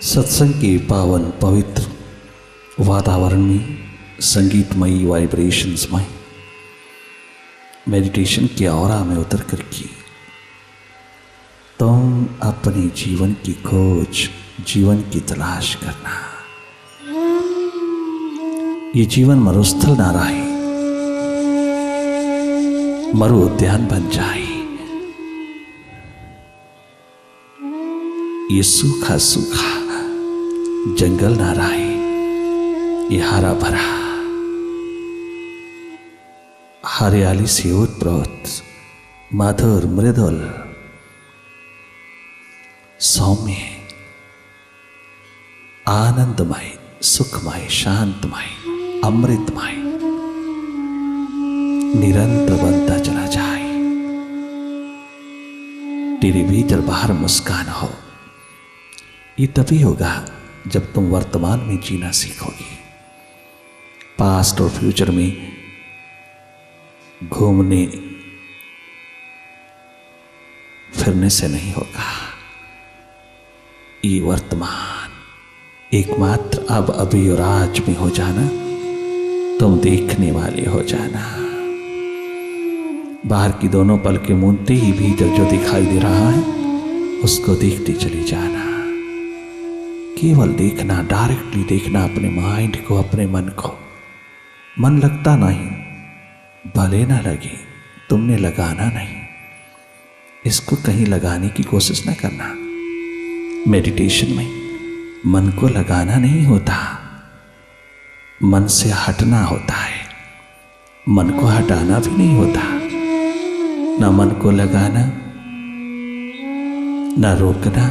सत्संग के पावन पवित्र वातावरण में संगीतमयी वाइब्रेशंस में मेडिटेशन के ऑरा में उतर करके तुम अपने जीवन की खोज, जीवन की तलाश करना। ये जीवन मरुस्थल ना रहे, मरु उद्यान बन जाए। ये सूखा सूखा जंगल ना रहे, ये हरा भरा हरियाली से ओतप्रोत मधुर मृदुल सौम्य आनंदमय सुखमय शांतमय अमृतमय निरंतर बनता चला जाए। तेरे भीतर बाहर मुस्कान हो। ये तभी होगा जब तुम वर्तमान में जीना सीखोगे। पास्ट और फ्यूचर में घूमने फिरने से नहीं होगा। ये वर्तमान एकमात्र अब अभी और आज में हो जाना, तुम देखने वाले हो जाना। बाहर की दोनों पलकें मूंदते ही भीतर जो दिखाई दे रहा है उसको देखते चले जाना। केवल देखना, डायरेक्टली देखना अपने माइंड को, अपने मन को। मन लगता नहीं, भले ना लगे, तुमने लगाना नहीं। इसको कहीं लगाने की कोशिश ना करना। मेडिटेशन में मन को लगाना नहीं होता, मन से हटना होता है। मन को हटाना भी नहीं होता। ना मन को लगाना, ना रोकना,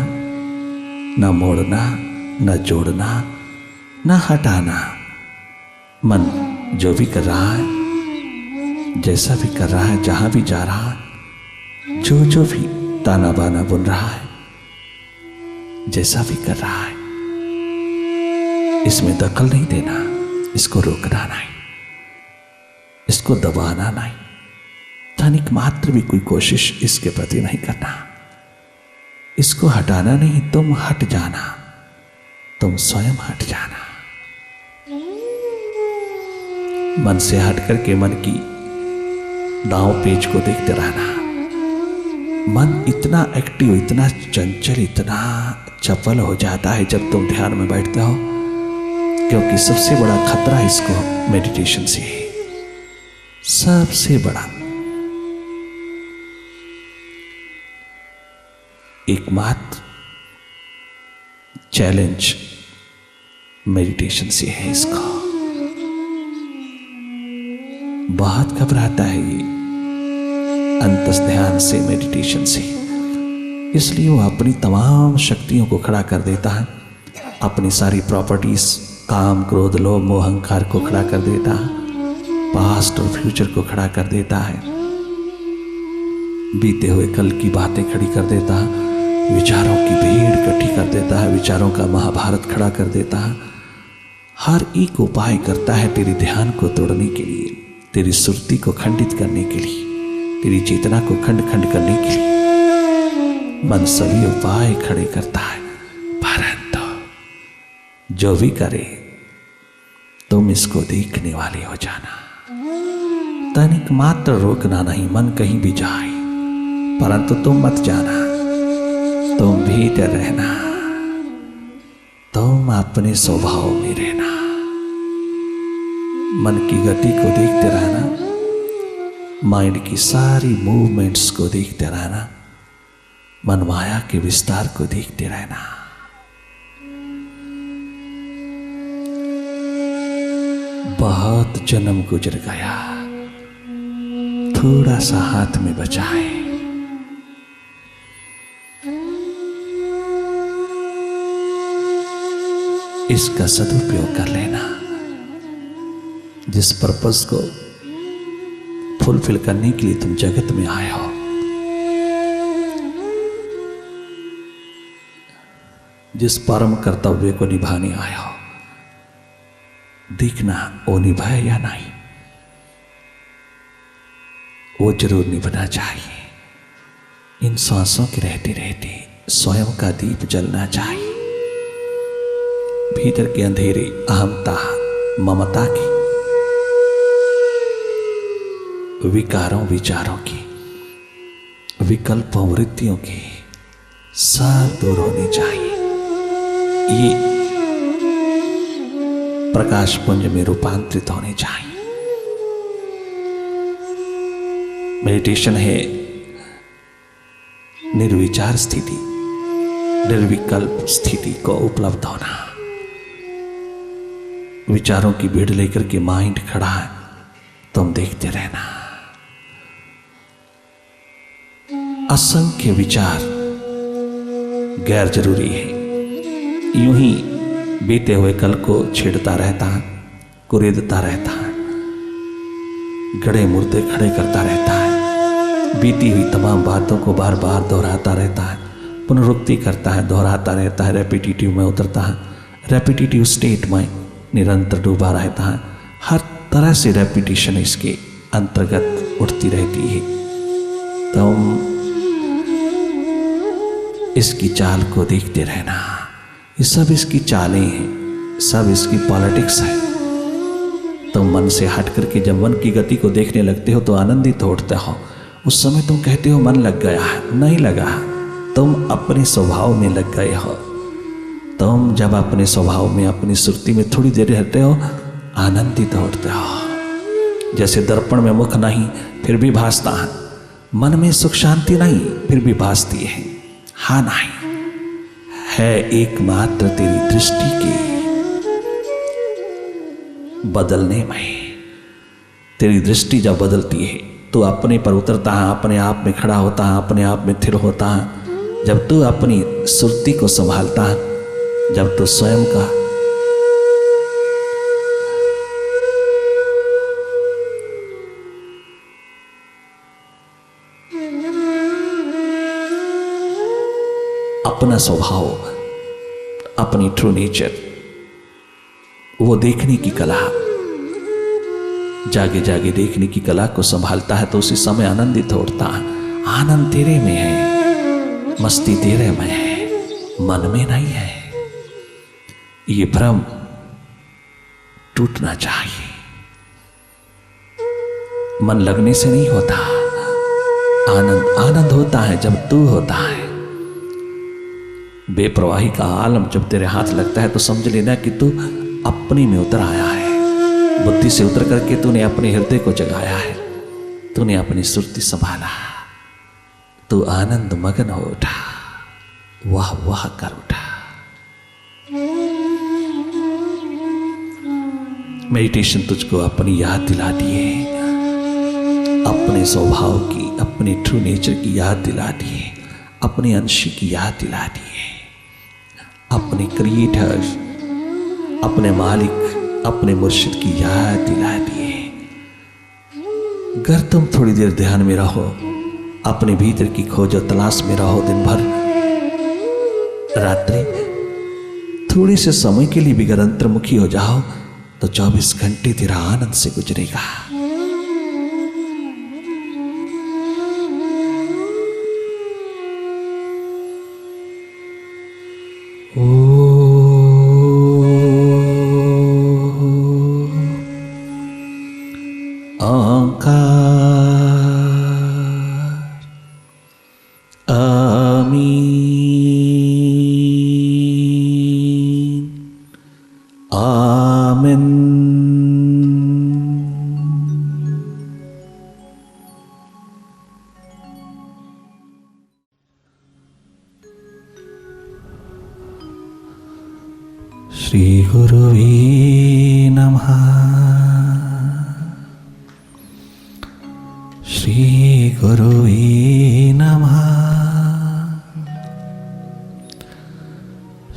ना मोड़ना, ना जोड़ना, ना हटाना। मन जो भी कर रहा है, जैसा भी कर रहा है, जहां भी जा रहा है, जो भी ताना बाना बुन रहा है, जैसा भी कर रहा है, इसमें दखल नहीं देना। इसको रोकना नहीं, इसको दबाना नहीं, तनिक मात्र भी कोई कोशिश इसके प्रति नहीं करना। इसको हटाना नहीं, तुम हट जाना, तुम स्वयं हट जाना। मन से हट करके मन की दांव पेच को देखते रहना। मन इतना एक्टिव, इतना चंचल, इतना चपल हो जाता है जब तुम ध्यान में बैठते हो, क्योंकि सबसे बड़ा खतरा इसको मेडिटेशन से है। सबसे बड़ा एकमात्र चैलेंज मेडिटेशन से है। इसको बहुत घबराता है ये अंतस ध्यान से, मेडिटेशन से। इसलिए वो अपनी तमाम शक्तियों को खड़ा कर देता है, अपनी सारी प्रॉपर्टीज, काम क्रोध लोभ मोह अहंकार को खड़ा कर देता है, पास्ट और फ्यूचर को खड़ा कर देता है, बीते हुए कल की बातें खड़ी कर देता है, विचारों की भीड़ इकट्ठी कर देता है, विचारों का महाभारत खड़ा कर देता है। हर एक उपाय करता है तेरे ध्यान को तोड़ने के लिए, तेरी सुरती को खंडित करने के लिए, तेरी चेतना को खंड खंड करने के लिए मन सभी उपाय खड़े करता है। परंतु जो भी करे, तुम इसको देखने वाले हो जाना। तनिक मात्र रोकना नहीं। मन कहीं भी जाए, परंतु तुम मत जाना, तुम भीतर रहना, तुम अपने स्वभाव में रहना। मन की गति को देखते रहना, माइंड की सारी मूवमेंट्स को देखते रहना, मन माया के विस्तार को देखते रहना। बहुत जन्म गुजर गया, थोड़ा सा हाथ में बचा है। इसका सदुपयोग कर लेना। जिस पर्पस को फुलफिल करने के लिए तुम जगत में आए हो, जिस परम कर्तव्य को निभाने आए हो, देखना वो निभाए या नहीं, वो जरूर निभाना चाहिए। इन सांसों के रहते रहते स्वयं का दीप जलना चाहिए। भीतर के अंधेरे अहमता, ममता की, विकारों विचारों की, विकल्पों वृत्तियों की सब दूर होनी चाहिए। ये प्रकाश पुंज में रूपांतरित होने चाहिए। मेडिटेशन है निर्विचार स्थिति, निर्विकल्प स्थिति को उपलब्ध होना। विचारों की भीड़ लेकर के माइंड खड़ा है, तुम देखते रहना। असंख्य विचार गैर जरूरी है, यूं ही बीते हुए कल को छेड़ता रहता है, कुरेदता रहता है, गड़े मुर्दे खड़े करता रहता है, बीती हुई तमाम बातों को बार बार दोहराता रहता है, पुनरुक्ति करता है, दोहराता रहता है, रेपिटेटिव में उतरता है, रेपिटेटिव स्टेट में निरंतर डूबा रहता है। हर तरह से रेपिटेशन इसके अंतर्गत उठती रहती है। तुम इसकी चाल को देखते रहना। ये सब इसकी चालें हैं, सब इसकी पॉलिटिक्स है। तुम मन से हट करके जब मन की गति को देखने लगते हो तो आनंदित होते हो। उस समय तुम कहते हो मन लग गया है, नहीं लगा, तुम अपने स्वभाव में लग गए हो। तुम जब अपने स्वभाव में, अपनी सुरती में थोड़ी देर रहते हो, आनंदित होते हो। जैसे दर्पण में मुख नहीं फिर भी भासता है, मन में सुख शांति नहीं फिर भी भासती है। हाँ नहीं है एकमात्र तेरी दृष्टि के बदलने में। तेरी दृष्टि जब बदलती है तो अपने पर उतरता है, अपने आप में खड़ा होता है, अपने आप में स्थिर होता है। जब तू अपनी सुरती को संभालता है, जब तू स्वयं का अपना स्वभाव, अपनी ट्रू नेचर, वो देखने की कला, जागे जागे देखने की कला को संभालता है तो उसी समय आनंदित होता है। आनंद तेरे में है, मस्ती तेरे में है, मन में नहीं है। ये भ्रम टूटना चाहिए। मन लगने से नहीं होता, आनंद आनंद होता है जब तू होता है। बेप्रवाही का आलम जब तेरे हाथ लगता है तो समझ लेना कि तू अपने में उतर आया है। बुद्धि से उतर करके तूने अपने हृदय को जगाया है, तूने अपनी सुरती संभाला, तू आनंद मगन हो उठा, वाह वाह कर उठा। मेडिटेशन तुझको अपनी याद दिला दिए, अपने स्वभाव की, अपने ट्रू नेचर की याद दिला दिए, अपने अंश की याद दिला दिए, अपने क्रिएटर, अपने मालिक, अपने मुर्शिद की याद दिला दिए। अगर तुम थोड़ी देर ध्यान में रहो, अपने भीतर की खोज और तलाश में रहो दिन भर, रात्रि थोड़ी से समय के लिए भी अगर अंतर्मुखी हो जाओ तो 24 घंटे तेरा आनंद से गुजरेगा। श्री गुरुवे नमः। श्री गुरुवे नमः।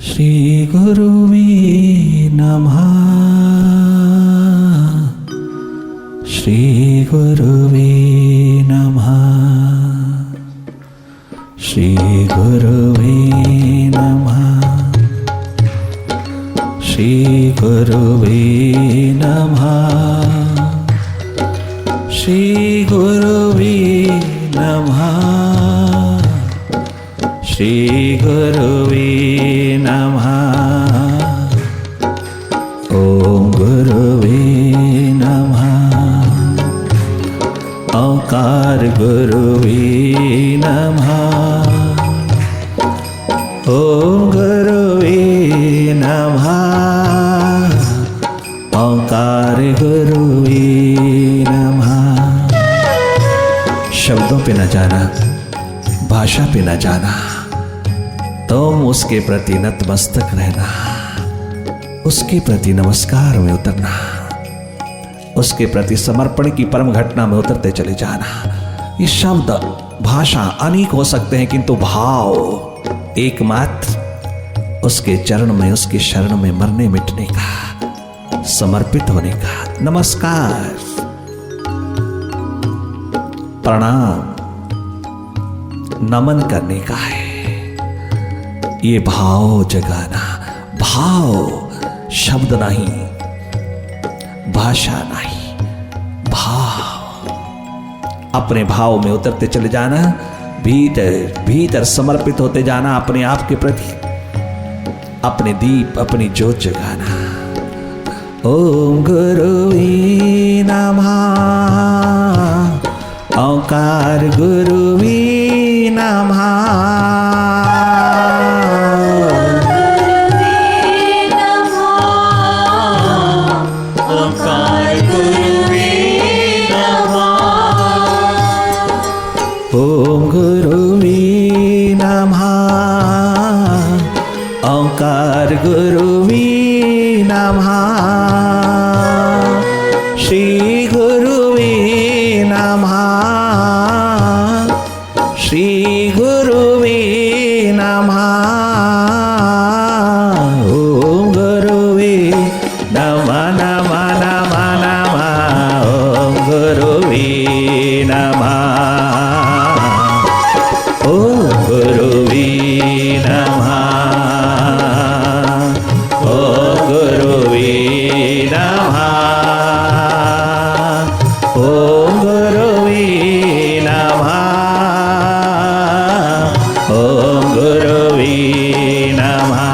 श्री गुरुवे नमः। श्री गुरुवे नमः। श्री गुरुवे नमः। श्री गुरुवे नमः। श्री गुरुवे नमः। श्री गुरुवे नमः। गुरुवे नमः। ओम गुरुवे नमः। ओंकार गुरुवे नमः। शब्दों पे न जाना, भाषा पे न जाना, तुम उसके प्रति नतमस्तक रहना, उसके प्रति नमस्कार में उतरना, उसके प्रति समर्पण की परम घटना में उतरते चले जाना। ये शब्द भाषा अनेक हो सकते हैं, किंतु भाव एकमात्र उसके चरण में, उसके शरण में मरने मिटने का, समर्पित होने का, नमस्कार, प्रणाम, नमन करने का है। ये भाव जगाना, भाव शब्द नहीं, भाषा नहीं, भाव। अपने भाव में उतरते चले जाना, भीतर भीतर समर्पित होते जाना अपने आप के प्रति, अपने दीप, अपनी ज्योत जगाना। ओम गुरुवे नमः। ओंकार गुरुवे नमः। ओम गुरुवे नमः। ओंकार गुरुवे नमः। श्री गुरुवे नमः। श्री गुरुवे नमः। ओम गुरुवे नमः नमः नमः नमः। ओम गुरुवे नमः। ओम गुरुवे नमः। ओम गुरुवे नमः। ओम गुरुवे नमः। ओम गुरुवे नमः।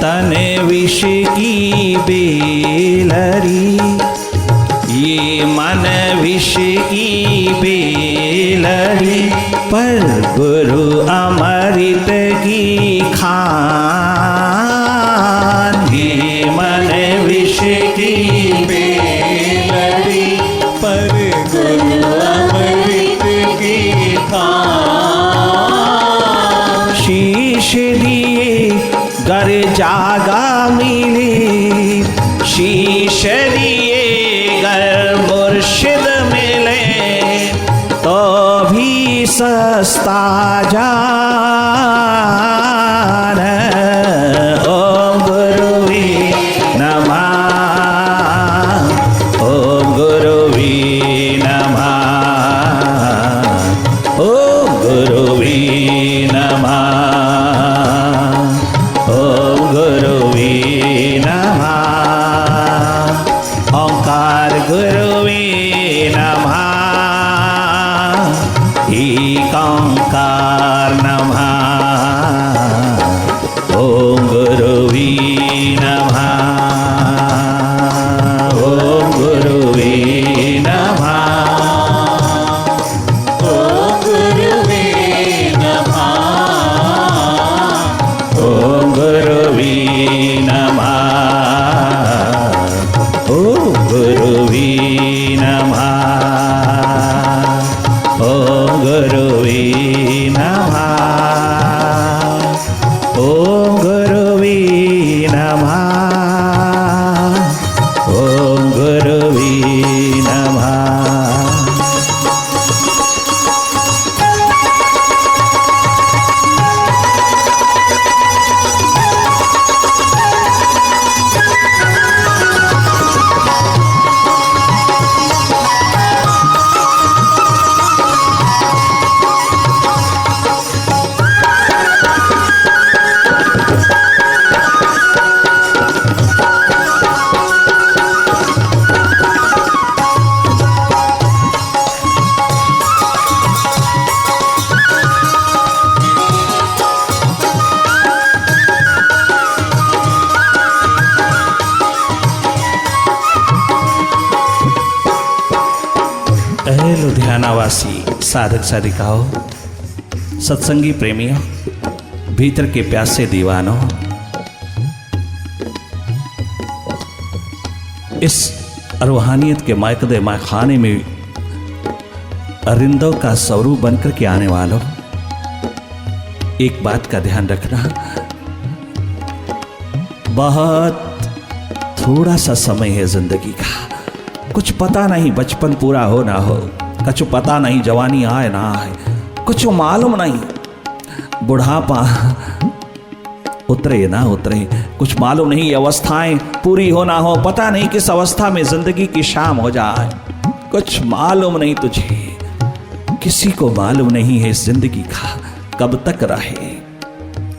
तन विष की बेलरी, ये मन विष की बेलरी, पर गुरु अमृत की खान। ये मन विष की बेलरी, पर गुरु अमृत की खान। शीश दिए गर जागा मिले, शीश दिए गर मुर्शिद मिले, तो भी सस्ता जान। ओम गुरुवे नमः। ओम गुरुवे नमः। ओम गुरुवे नमः। ओम गुरुवे नमः। ओंकार गुरुवे नमः। एक ओंकार नमः। ओम गुरुवे नमः। ओम गुरुवे नमः। ओम गुरुवे नमः। ओम गुरुवे नमः। ओम गुरुवे नमः। ओम गुरुवे नमः। नमः, ओम गुरुवे नमः। लुधियानावासी साधक साधिकाओं, सत्संगी प्रेमियों, भीतर के प्यासे दीवानों, इस रूहानियत के मायकदे मायखाने में अरिंदों का स्वरूप बनकर के आने वालों, एक बात का ध्यान रखना, बहुत थोड़ा सा समय है जिंदगी का। कुछ पता नहीं बचपन पूरा हो ना हो, कुछ पता नहीं जवानी आए ना आए, कुछ मालूम नहीं बुढ़ापा उतरे ना उतरे, कुछ मालूम नहीं ये अवस्थाएं पूरी हो ना हो, पता नहीं किस अवस्था में जिंदगी की शाम हो जाए, कुछ मालूम नहीं तुझे, किसी को मालूम नहीं है इस जिंदगी का कब तक रहे।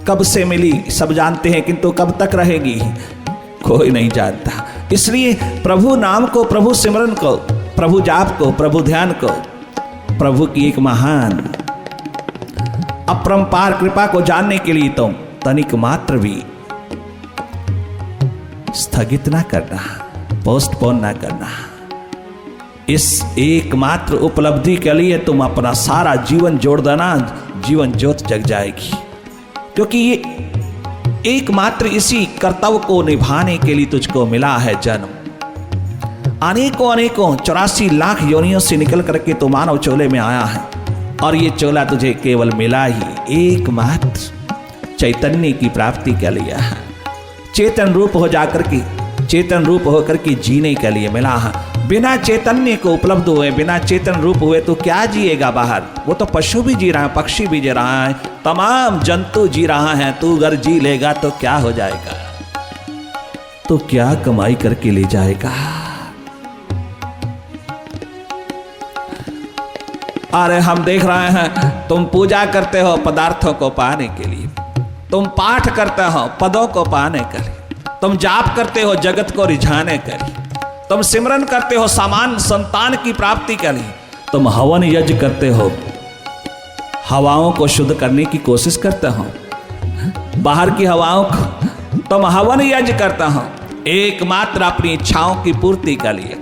कब से मिली सब जानते हैं, किंतु कब तक रहेगी कोई नहीं जानता। इसलिए प्रभु नाम को, प्रभु सिमरन को, प्रभु जाप को, प्रभु ध्यान को, प्रभु की एक महान अपरंपार कृपा को जानने के लिए तुम तनिक मात्र भी स्थगित ना करना, पोस्टपोन ना करना। इस एकमात्र उपलब्धि के लिए तुम अपना सारा जीवन जोड़ देना, जीवन ज्योत जग जाएगी। क्योंकि ये एकमात्र इसी कर्तव्य को निभाने के लिए तुझको मिला है जन्म। अनेकों अनेकों 84 लाख योनियों से निकल करके तो मानव चोले में आया है, और ये चोला तुझे केवल मिला ही एकमात्र चैतन्य की प्राप्ति के लिए है। चेतन रूप हो जाकर के, चेतन रूप होकर के जीने के लिए मिला है। बिना चैतन्य को उपलब्ध हुए, बिना चेतन रूप हुए तो क्या जिएगा बाहर? वो तो पशु भी जी रहा है, पक्षी भी जी रहा है, तमाम जंतु जी रहा है। तू अगर जी लेगा तो क्या हो जाएगा? तो क्या कमाई करके ले जाएगा? अरे हम देख रहे हैं तुम पूजा करते हो पदार्थों को पाने के लिए, तुम पाठ करते हो पदों को पाने के लिए, तुम जाप करते हो जगत को रिझाने के लिए, तुम सिमरन करते हो समान संतान की प्राप्ति के लिए, तुम हवन यज्ञ करते हो, हवाओं को शुद्ध करने की कोशिश करते हो, बाहर की हवाओं को तुम हवन यज्ञ करते हो एकमात्र अपनी इच्छाओं की पूर्ति के लिए,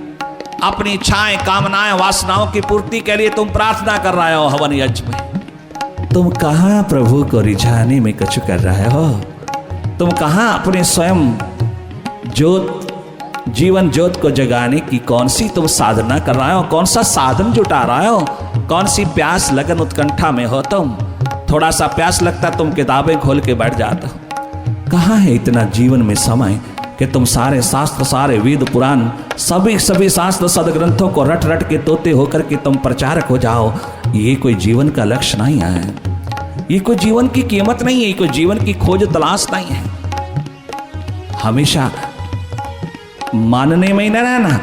अपनी इच्छाएं, कामनाएं, वासनाओं की पूर्ति के लिए तुम प्रार्थना कर रहे हो हवन यज्ञ में। तुम कहां प्रभु को रिझाने में कुछ कर रहे हो? तुम कहां अपने स्वयं ज्योत, जीवन ज्योत को जगाने की कौन सी तुम साधना कर रहे हो? कौन सा साधन जुटा रहे हो? कौन सी प्यास लगन उत्कंठा में हो तुम? थोड़ा सा प्यास लगता तुम किताबें खोल के बैठ जाते हो। कहाँ है इतना जीवन में समय कि तुम सारे शास्त्र, सारे वेद पुराण, सभी शास्त्र सदग्रंथों को रट रट के तोते होकर के तुम प्रचारक हो जाओ? ये कोई जीवन का लक्ष्य नहीं है, ये कोई जीवन की कीमत नहीं है, ये कोई जीवन की खोज तलाश नहीं है। हमेशा मानने में ही न रहना,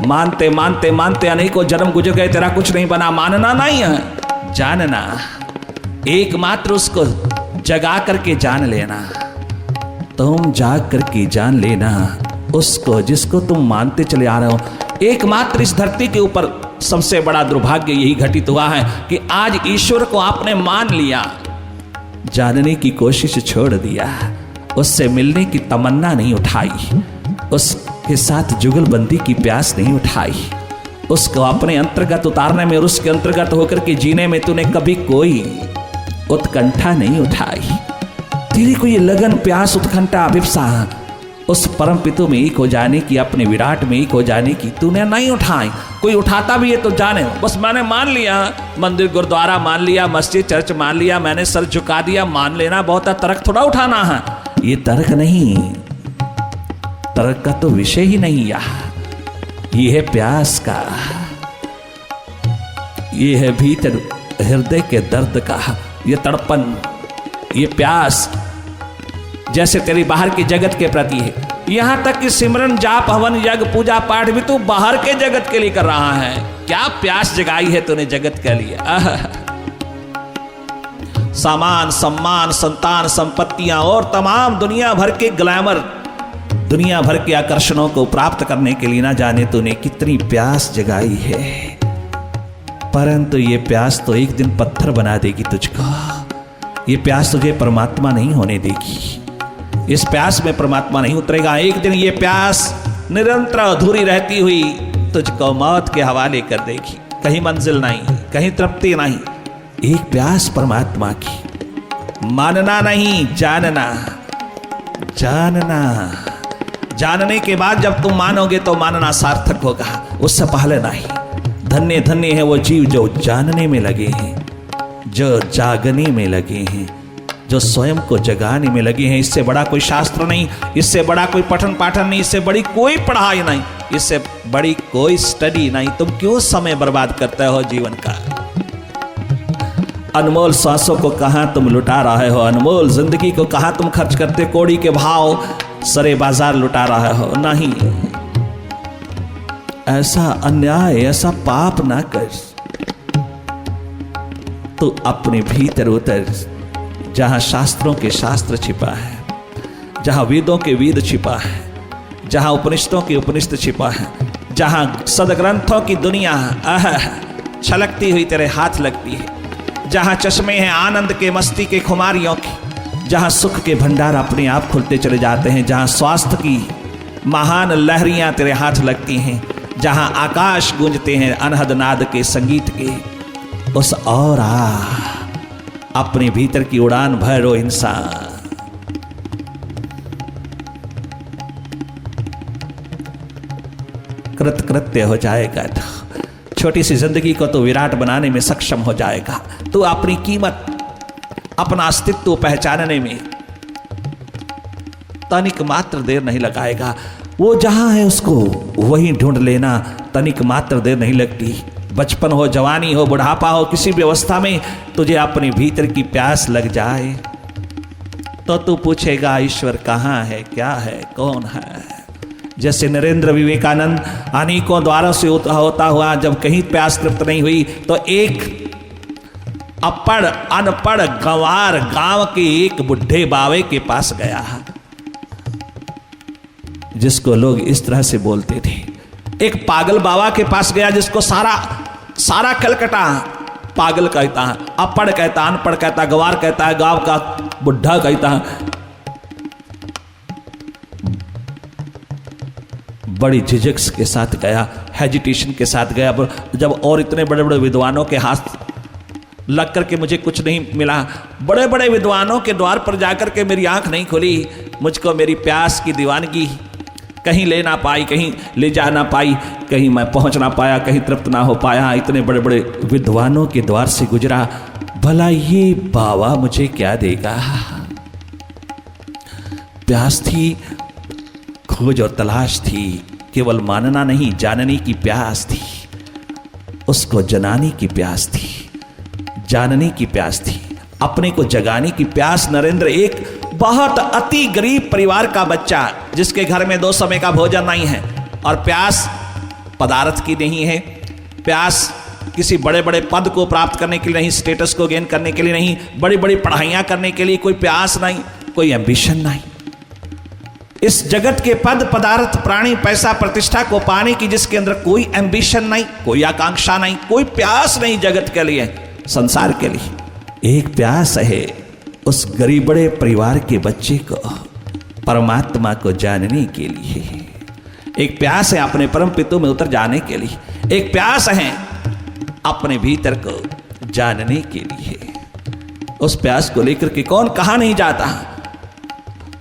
मानते मानते मानते अनेकों जन्म गुजर गए, तेरा कुछ नहीं बना। मानना नहीं है, जानना, एकमात्र उसको जगा करके जान लेना। तुम जाग करके जान लेना उसको जिसको तुम मानते चले आ रहे हो। एकमात्र इस धरती के ऊपर सबसे बड़ा दुर्भाग्य यही घटित हुआ है कि आज ईश्वर को आपने मान लिया, जानने की कोशिश छोड़ दिया, उससे मिलने की तमन्ना नहीं उठाई, उसके साथ जुगलबंदी की प्यास नहीं उठाई, उसको अपने अंतर्गत उतारने में और उसके अंतर्गत होकर के जीने में तूने कभी कोई उत्कंठा नहीं उठाई। तेरी को ये लगन, प्यास, उत्कंठा, अभिप्सा उस परम पितु में एक हो जाने की, अपने विराट में एक हो जाने की तूने नहीं उठाई। कोई उठाता भी है तो जाने, बस मैंने मान लिया, मंदिर गुरुद्वारा मान लिया, मस्जिद चर्च मान लिया, मैंने सर झुका दिया, मान लेना बहुत है। तर्क थोड़ा उठाना है, ये तर्क नहीं, तर्क का तो विषय ही नहीं यहाँ। ये है प्यास का, ये है भीतर हृदय के दर्द का, ये तड़पन, ये प्यास जैसे तेरी बाहर की जगत के प्रति है। यहां तक कि सिमरन जाप हवन यज्ञ पूजा पाठ भी तू बाहर के जगत के लिए कर रहा है। क्या प्यास जगाई है तूने जगत के लिए। सामान सम्मान संतान संपत्तियां और तमाम दुनिया भर के ग्लैमर, दुनिया भर के आकर्षणों को प्राप्त करने के लिए ना जाने तूने कितनी प्यास जगाई है। परंतु ये प्यास तो एक दिन पत्थर बना देगी तुझको। ये प्यास तुझे परमात्मा नहीं होने देगी। इस प्यास में परमात्मा नहीं उतरेगा। एक दिन ये प्यास निरंतर अधूरी रहती हुई तुझको मौत के हवाले कर देगी। कहीं मंजिल नहीं, कहीं तृप्ति नहीं। एक प्यास परमात्मा की, मानना नहीं जानना, जानना। जानने के बाद जब तुम मानोगे तो मानना सार्थक होगा, उससे पहले नहीं। धन्य धन्य है वो जीव जो जानने में लगे हैं, जो जागने में लगे हैं, जो स्वयं को जगाने में लगे हैं। इससे बड़ा कोई शास्त्र नहीं, इससे बड़ा कोई पठन पाठन नहीं, इससे बड़ी कोई पढ़ाई नहीं, इससे बड़ी कोई स्टडी नहीं। तुम क्यों समय बर्बाद करते हो जीवन का। अनमोल सांसों को कहां तुम लुटा रहे हो, अनमोल जिंदगी को कहां तुम खर्च करते कौड़ी के भाव सरे बाजार लुटा रहे हो। नहीं, ऐसा अन्याय, ऐसा पाप ना कर। तू अपने भीतर उतर, जहां शास्त्रों के शास्त्र छिपा है, जहां वेदों के वेद छिपा है, जहां उपनिषदों के उपनिषद छिपा है, जहां सदग्रंथों की दुनिया छलकती हुई तेरे हाथ लगती है, जहां चश्मे हैं आनंद के मस्ती के खुमारियों की, जहां सुख के भंडार अपने आप खुलते चले जाते हैं, जहां स्वास्थ्य की महान लहरियां तेरे हाथ लगती हैं, जहां आकाश गूंजते हैं अनहद नाद के संगीत के, उस और अपने भीतर की उड़ान भरो इंसान। कृतकृत्य हो जाएगा, छोटी सी जिंदगी को तो विराट बनाने में सक्षम हो जाएगा। तो अपनी कीमत, अपना अस्तित्व पहचानने में तनिक मात्र देर नहीं लगाएगा। वो जहां है उसको वहीं ढूंढ लेना, तनिक मात्र देर नहीं लगती। बचपन हो, जवानी हो, बुढ़ापा हो, किसी भी अवस्था में तुझे अपने भीतर की प्यास लग जाए तो तू पूछेगा ईश्वर कहाँ है, क्या है, कौन है। जैसे नरेंद्र विवेकानंद अनेकों द्वारों से होता हुआ जब कहीं प्यास तृप्त नहीं हुई तो एक अपढ़ अनपढ़ गंवार गांव के एक बुढ़े बावे के पास गया, जिसको लोग इस तरह से बोलते थे। एक पागल बाबा के पास गया जिसको सारा कलकत्ता पागल कहता है, अपढ़ कहता, अनपढ़ कहता, गंवार कहता है, गांव का बुढ़ा कहता है। बड़ी झिझक के साथ गया, हेजिटेशन के साथ गया। जब और इतने बड़े बड़े विद्वानों के हाथ लग करके मुझे कुछ नहीं मिला, बड़े बड़े विद्वानों के द्वार पर जाकर के मेरी आंख नहीं खुली, मुझको मेरी प्यास की दीवानगी कहीं ले ना पाई, कहीं ले जा ना पाई, कहीं मैं पहुंच ना पाया, कहीं तृप्त ना हो पाया। इतने बड़े बड़े विद्वानों के द्वार से गुजरा, भला ये बाबा मुझे क्या देगा। प्यास थी, खोज और तलाश थी, केवल मानना नहीं जानने की प्यास थी। उसको जनाने की प्यास थी, जानने की प्यास थी, अपने को जगाने की प्यास। नरेंद्र एक बहुत अति गरीब परिवार का बच्चा, जिसके घर में 2 समय का भोजन नहीं है, और प्यास पदार्थ की नहीं है, प्यास किसी बड़े बड़े पद को प्राप्त करने के लिए नहीं, स्टेटस को गेन करने के लिए नहीं, बड़ी बड़ी पढ़ाइयां करने के लिए कोई प्यास नहीं, कोई एम्बिशन नहीं। इस जगत के पद पदार्थ प्राणी पैसा प्रतिष्ठा को पाने की जिसके अंदर कोई एम्बिशन नहीं, कोई आकांक्षा नहीं, कोई प्यास नहीं जगत के लिए, संसार के लिए। एक प्यास है उस गरीब बड़े परिवार के बच्चे को परमात्मा को जानने के लिए, एक प्यास है अपने परम पितु में उतर जाने के लिए, एक प्यास है अपने भीतर को जानने के लिए। उस प्यास को लेकर के कौन कहां नहीं जाता,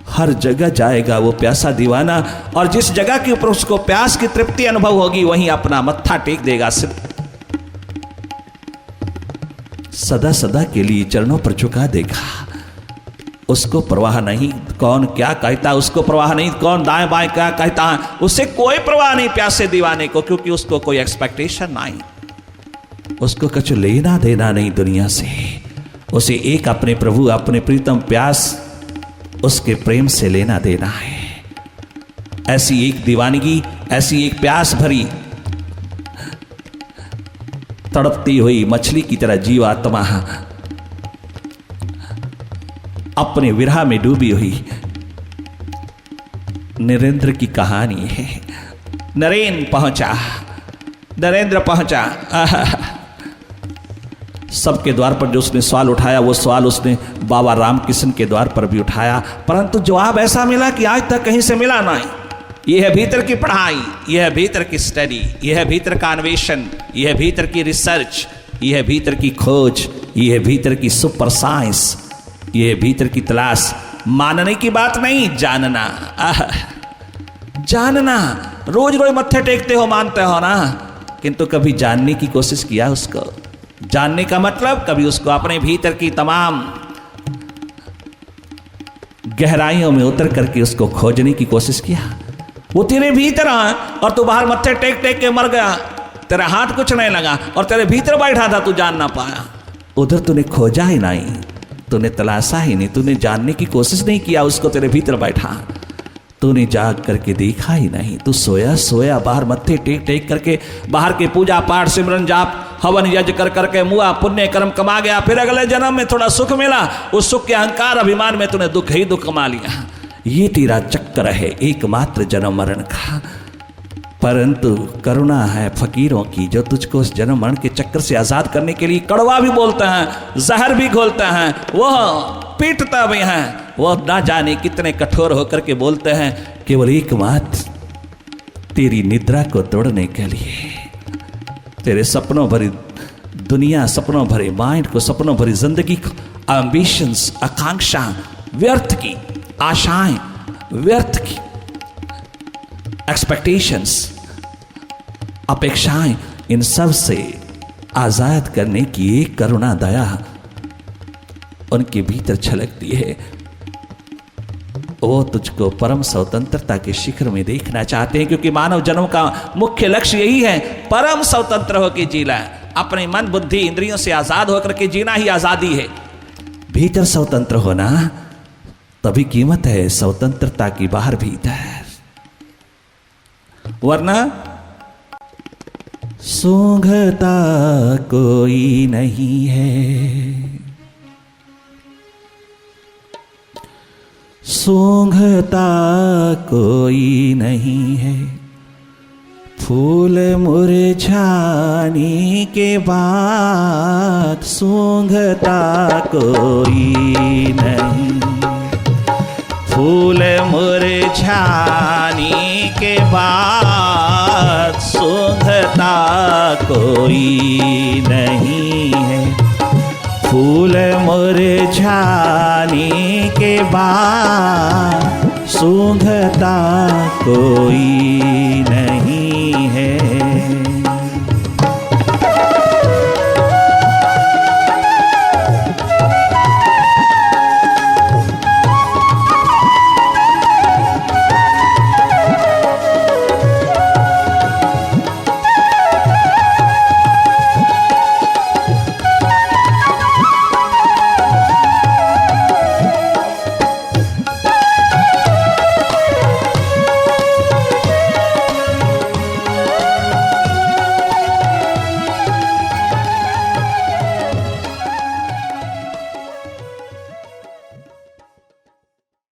हर जगह जाएगा वो प्यासा दीवाना। और जिस जगह के ऊपर उसको प्यास की तृप्ति अनुभव होगी वहीं अपना मत्था टेक देगा, सदा सदा के लिए चरणों पर झुका देगा। उसको परवाह नहीं कौन क्या कहता है, उसको परवाह नहीं कौन दाएं बाएं क्या कहता है, उसे कोई परवाह नहीं प्यासे दीवाने को, क्योंकि उसको कोई एक्सपेक्टेशन नहीं, उसको कुछ लेना देना नहीं दुनिया से। उसे एक अपने प्रभु अपने प्रीतम प्यास उसके प्रेम से लेना देना है। ऐसी एक दीवानगी, ऐसी एक प्यास भरी तड़पती हुई मछली की तरह जीवात्मा अपने विरह में डूबी हुई नरेंद्र की कहानी है। नरेंद्र पहुंचा। सबके द्वार पर जो उसने सवाल उठाया वो सवाल उसने बाबा रामकृष्ण के द्वार पर भी उठाया, परंतु जवाब ऐसा मिला कि आज तक कहीं से मिला नहीं। यह है भीतर की पढ़ाई, यह है भीतर की स्टडी, यह है भीतर का अन्वेषण, यह है भीतर की रिसर्च, यह है भीतर की खोज, यह है भीतर की सुपर साइंस, यह है भीतर की तलाश। मानने की बात नहीं, जानना। जानना। रोज रोज मत्थे टेकते हो, मानते हो ना, किंतु कभी जानने की कोशिश किया उसको? जानने का मतलब कभी उसको अपने भीतर की तमाम गहराइयों में उतर करके उसको खोजने की कोशिश किया? वो तेरे भीतर आ और तू बाहर मत्थे टेक टेक के मर गया, तेरा हाथ कुछ नहीं लगा और तेरे भीतर बैठा था, तू जान ना पाया। उधर तूने खोजा ही नहीं, तूने तलाशा ही नहीं, तूने जानने की कोशिश नहीं किया उसको, तेरे भीतर बैठा, तूने जाग करके देखा ही नहीं। तू सोया सोया बाहर मत्थे टेक टेक करके बाहर के पूजा पाठ सिमरन जाप हवन यज्ञ कर करके मुआ पुण्य कर्म कमा गया, फिर अगले जन्म में थोड़ा सुख मिला, उस सुख के अहंकार अभिमान में तूने दुख ही दुख कमा लिया। ये तेरा चक्कर है एकमात्र जन्म मरण का। परंतु करुणा है फकीरों की जो तुझको उस जन्म मरण के चक्कर से आजाद करने के लिए कड़वा भी बोलते हैं, जहर भी घोलते हैं, वह पीटता भी है, वह ना जाने कितने कठोर होकर के बोलते हैं, केवल एकमात्र तेरी निद्रा को तोड़ने के लिए, तेरे सपनों भरी दुनिया, सपनों भरे माइंड को, सपनों भरी जिंदगी को, एम्बिशंस, आकांक्षा व्यर्थ की, आशाएं व्यर्थ की, एक्सपेक्टेशंस, अपेक्षाएं, इन सब से आजाद करने की एक करुणा दया उनके भीतर छलकती है। वो तुझको परम स्वतंत्रता के शिखर में देखना चाहते हैं, क्योंकि मानव जन्म का मुख्य लक्ष्य यही है, परम स्वतंत्र होकर जीना, अपने मन बुद्धि इंद्रियों से आजाद होकर के जीना ही आजादी है। भीतर स्वतंत्र होना तभी कीमत है स्वतंत्रता की, बाहर भीतर, वरना सूंघता कोई नहीं है, सूंघता कोई नहीं है, फूल मुरझाने के बाद सूंघता कोई नहीं, फूल मुरझाने के बाद सूंघता कोई नहीं है, फूल मुरझाने के बाद सूंघता कोई नहीं है।